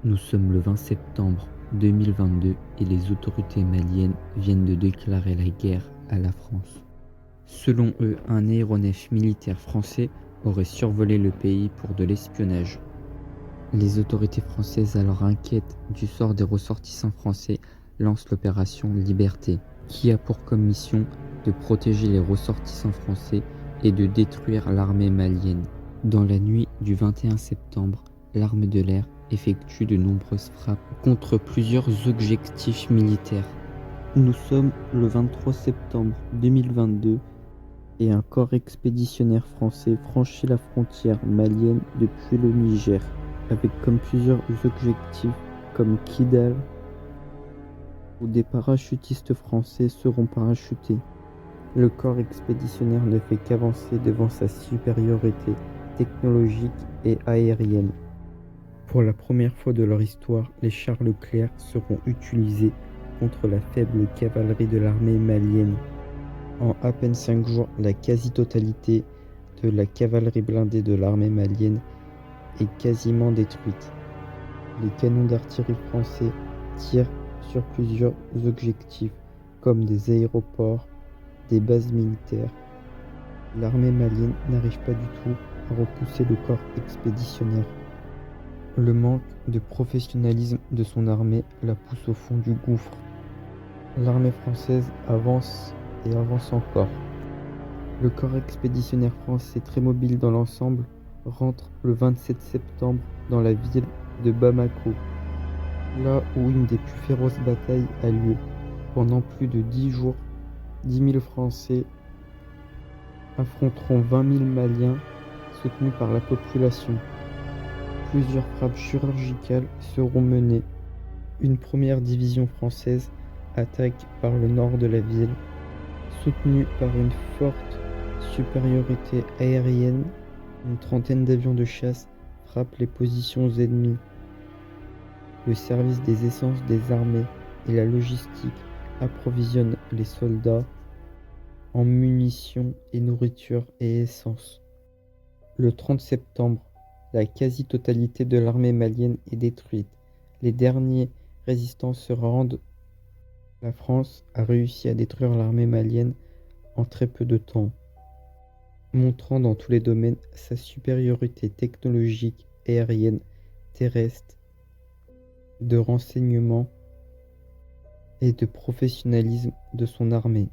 Nous sommes le 20 septembre 2022 et les autorités maliennes viennent de déclarer la guerre à la France. Selon eux, un aéronef militaire français aurait survolé le pays pour de l'espionnage. Les autorités françaises, alors inquiètes du sort des ressortissants français, lancent l'opération Liberté, qui a pour comme mission de protéger les ressortissants français et de détruire l'armée malienne. Dans la nuit du 21 septembre, l'armée de l'air effectue de nombreuses frappes contre plusieurs objectifs militaires. Nous sommes le 23 septembre 2022 et un corps expéditionnaire français franchit la frontière malienne depuis le Niger, avec comme plusieurs objectifs comme Kidal, où des parachutistes français seront parachutés. Le corps expéditionnaire ne fait qu'avancer devant sa supériorité technologique et aérienne. Pour la première fois de leur histoire, les chars Leclerc seront utilisés contre la faible cavalerie de l'armée malienne. En à peine 5 jours, la quasi-totalité de la cavalerie blindée de l'armée malienne est quasiment détruite. Les canons d'artillerie français tirent sur plusieurs objectifs, comme des aéroports, des bases militaires. L'armée malienne n'arrive pas du tout à repousser le corps expéditionnaire. Le manque de professionnalisme de son armée la pousse au fond du gouffre. L'armée française avance et avance encore. Le corps expéditionnaire français, très mobile dans l'ensemble, rentre le 27 septembre dans la ville de Bamako, là où une des plus féroces batailles a lieu. Pendant plus de 10 jours, 10 000 Français affronteront 20 000 Maliens soutenus par la population. Plusieurs frappes chirurgicales seront menées. Une première division française attaque par le nord de la ville. Soutenue par une forte supériorité aérienne, une trentaine d'avions de chasse frappent les positions ennemies. Le service des essences des armées et la logistique approvisionnent les soldats en munitions et nourriture et essence. Le 30 septembre, la quasi-totalité de l'armée malienne est détruite. Les derniers résistants se rendent. La France a réussi à détruire l'armée malienne en très peu de temps, montrant dans tous les domaines sa supériorité technologique, aérienne, terrestre, de renseignement et de professionnalisme de son armée.